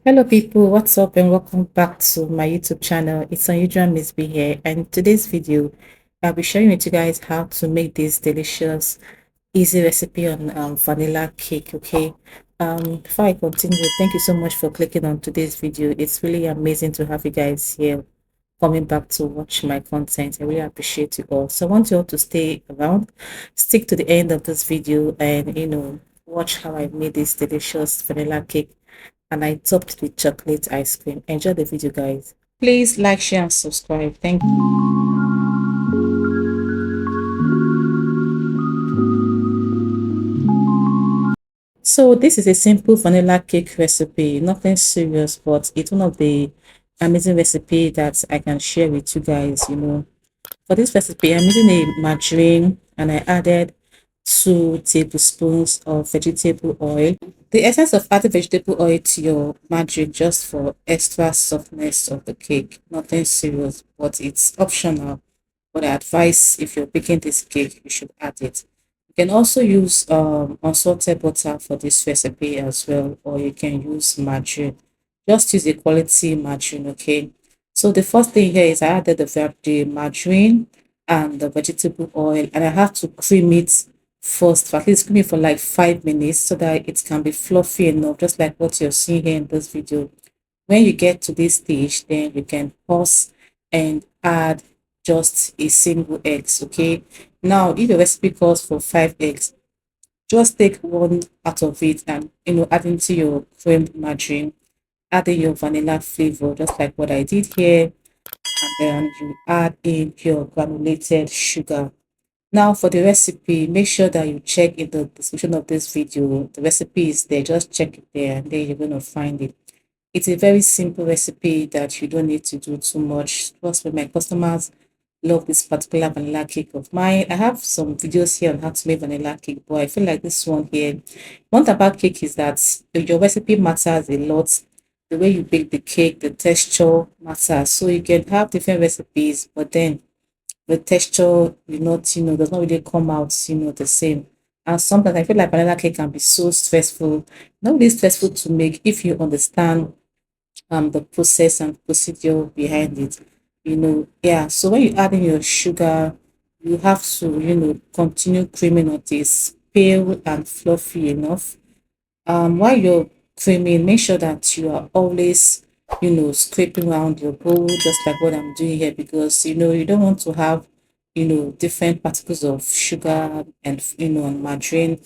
Hello people, what's up and welcome back to my YouTube channel. It's unusual Miss B here, and in today's video I'll be sharing with you guys how to make this delicious easy recipe on vanilla cake. Okay, before I continue, thank you so much for clicking on today's video. It's really amazing to have you guys here coming back to watch my content. I really appreciate you all. So I want you all to stay around, stick to the end of this video, and watch how I made this delicious vanilla cake and I topped with chocolate ice cream. Enjoy the video, guys. Please like, share, and subscribe. Thank you. So this is a simple vanilla cake recipe, nothing serious, but it's one of the amazing recipe that I can share with you guys. For this recipe, I'm using a margarine and I added 2 tablespoons of vegetable oil. The essence of adding vegetable oil to your margarine just for extra softness of the cake, nothing serious, but it's optional. But I advise if you're baking this cake, you should add it. You can also use unsalted butter for this recipe as well, or you can use margarine. Just use a quality margarine, okay? So the first thing here is I added the margarine and the vegetable oil, and I have to cream it first, for at least cream it for like 5 minutes so that it can be fluffy enough, just like what you're seeing here in this video. When you get to this stage, then you can pause and add just a single eggs. Okay, now if the recipe calls for 5 eggs, just take one out of it and add into your creamed margarine, add in your vanilla flavor just like what I did here, and then you add in your granulated sugar. Now for the recipe, make sure that you check in the description of this video. The recipe is there, just check it there and then you're going to find it. It's a very simple recipe that you don't need to do too much. Trust me, my customers love this particular vanilla cake of mine. I have some videos here on how to make vanilla cake, but I feel like this one here, one thing about cake is that your recipe matters a lot. The way you bake the cake, the texture matters. So you can have different recipes, but then the texture does not really come out the same. And sometimes I feel like banana cake can be so stressful, not really stressful to make if you understand the process and procedure behind it. Yeah, so when you add in your sugar, you have to continue creaming until it's pale and fluffy enough. While you're creaming, make sure that you are always scraping around your bowl, just like what I'm doing here, because you don't want to have different particles of sugar and and margarine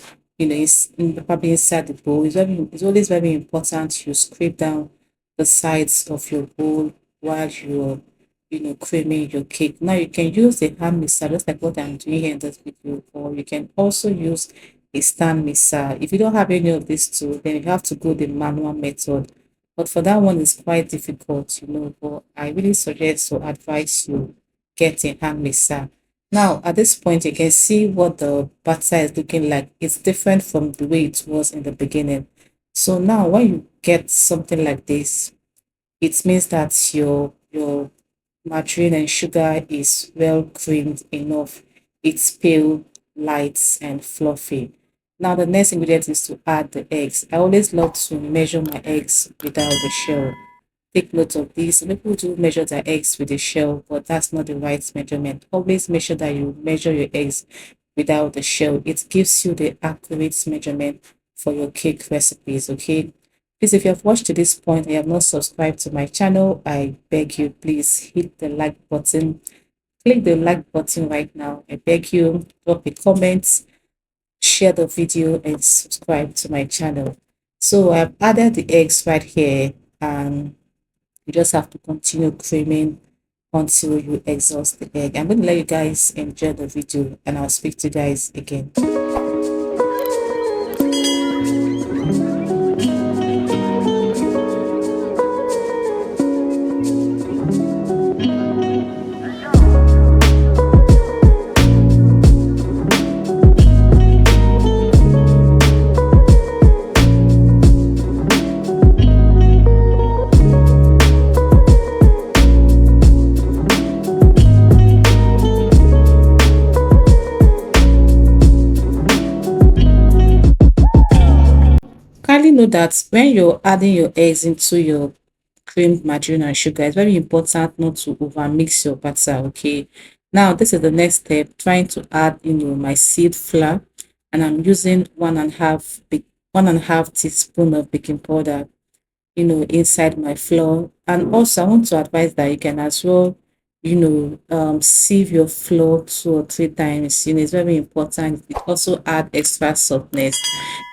probably inside the bowl. It's always very important you scrape down the sides of your bowl while you're creaming your cake. Now you can use a hand mixer just like what I'm doing here in this video, or you can also use a stand mixer. If you don't have any of these two, then you have to go the manual method. But for that one, it's quite difficult, but I really suggest or advise you get a hand mixer. Now, at this point, you can see what the batter is looking like. It's different from the way it was in the beginning. So now when you get something like this, it means that your margarine and sugar is well creamed enough. It's pale, light, and fluffy. Now the next ingredient is to add the eggs. I always love to measure my eggs without the shell. Take note of this. Some people do measure their eggs with the shell, but that's not the right measurement. Always make sure that you measure your eggs without the shell. It gives you the accurate measurement for your cake recipes, okay? Please, if you have watched to this point and you have not subscribed to my channel, I beg you, please hit the like button. Click the like button right now. I beg you, drop a comment, share the video, and subscribe to my channel. So I've added the eggs right here, and you just have to continue creaming until you exhaust the egg. I'm going to let you guys enjoy the video, and I'll speak to you guys again. know that when you're adding your eggs into your cream, margarine, and sugar, it's very important not to over mix your batter. Okay. Now this is the next step. Trying to add, my seed flour, and I'm using 1.5 teaspoon of baking powder, inside my flour. And also, I want to advise that you can as well, sieve your flour 2 or 3 times. It's very important. It also add extra softness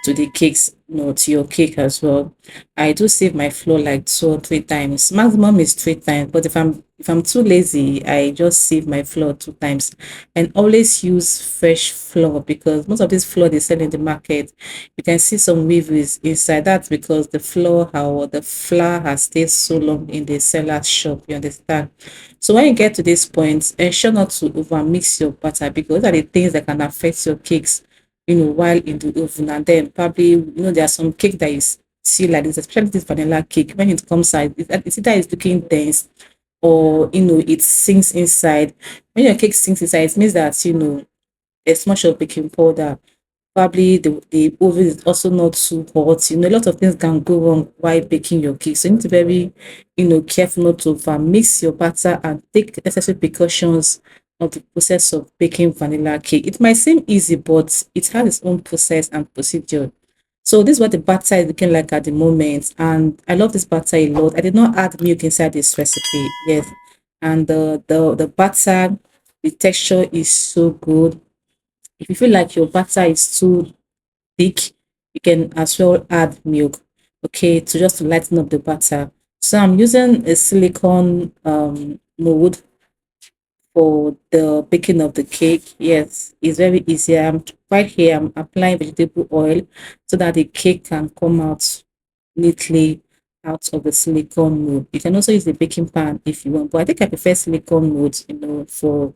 to the cakes, to your cake as well. I do sieve my flour like 2 or 3 times. Maximum is 3 times, but if I'm too lazy, I just sieve my flour 2 times. And always use fresh flour, because most of this flour they sell in the market, you can see some weevils inside. That's because the flour has stayed so long in the seller's shop. You understand? So when you get to this point, ensure not to over mix your batter, because those are the things that can affect your cakes, while in the oven. And then probably, there are some cake that is see like this, especially this vanilla cake. When it comes out, it's either it's looking dense, or it sinks inside. When your cake sinks inside, it means that there's much of baking powder. Probably the oven is also not too hot. A lot of things can go wrong while baking your cake. So you need to be very, careful not to mix your batter, and take necessary precautions of the process of baking vanilla cake. It might seem easy, but it has its own process and procedure. So this is what the batter is looking like at the moment. And I love this batter a lot. I did not add milk inside this recipe. Yes. And the batter, the texture is so good. If you feel like your batter is too thick, you can as well add milk, okay, to just to lighten up the batter. So I'm using a silicone mold for the baking of the cake. Yes, it's very easy. Right here, I'm applying vegetable oil so that the cake can come out neatly out of the silicone mold. You can also use the baking pan if you want, but I think I prefer silicone mold, for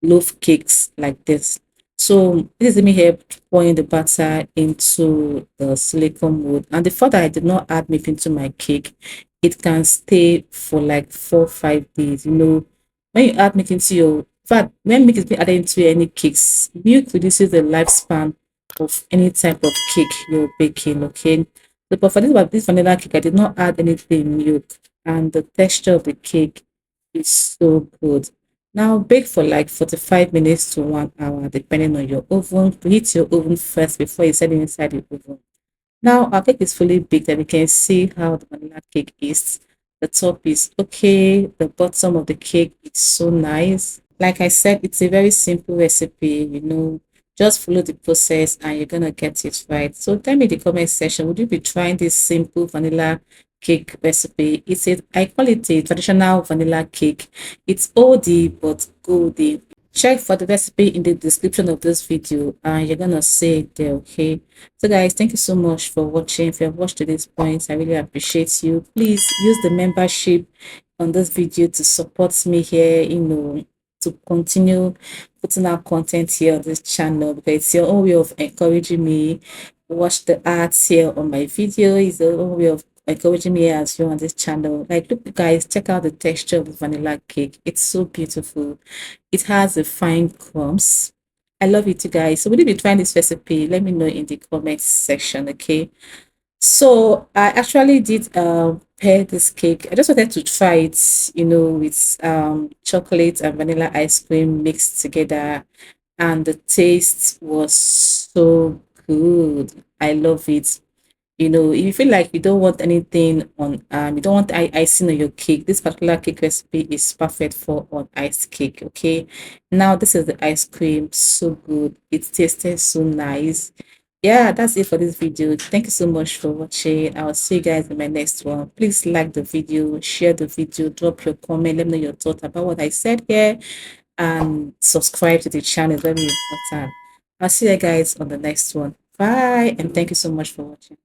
loaf cakes like this. So this is me here pouring the batter into the silicone mold. And the fact that I did not add milk into my cake, it can stay for like 4 or 5 days. When you add milk into in fact, when milk is being added into any cakes, milk reduces the lifespan of any type of cake you're baking. Okay. So, but for this vanilla cake, I did not add anything milk, and the texture of the cake is so good. Now bake for like 45 minutes to 1 hour, depending on your oven. Preheat your oven first before you set it inside the oven. Now our cake is fully baked, and you can see how the vanilla cake is. The top is okay, the bottom of the cake is so nice. Like I said, it's a very simple recipe. Just follow the process and you're gonna get it right. So tell me in the comment section, would you be trying this simple vanilla cake recipe? I call it a traditional vanilla cake. It's oldie but goldie. Check for the recipe in the description of this video, and you're gonna see it there. Okay, so guys, thank you so much for watching. If you have watched to this point, I really appreciate you. Please use the membership on this video to support me here, to continue putting out content here on this channel, because it's your own way of encouraging me. Watch the ads here on my video is the own way of encouraging me as you on this channel. Like, look guys, check out the texture of the vanilla cake. It's so beautiful. It has a fine crumbs. I love it, you guys. So will you be trying this recipe? Let me know in the comments section. Okay, so I actually did pair this cake. I just wanted to try it, with chocolate and vanilla ice cream mixed together, and the taste was so good. I love it. If you feel like you don't want anything on you don't want icing on your cake, this particular cake recipe is perfect for on ice cake. Okay, now this is the ice cream, so good, it tasted so nice. Yeah, that's it for this video. Thank you so much for watching. I'll see you guys in my next one. Please like the video, share the video, drop your comment, let me know your thoughts about what I said here, and subscribe to the channel. It's very important. I'll see you guys on the next one. Bye, and thank you so much for watching.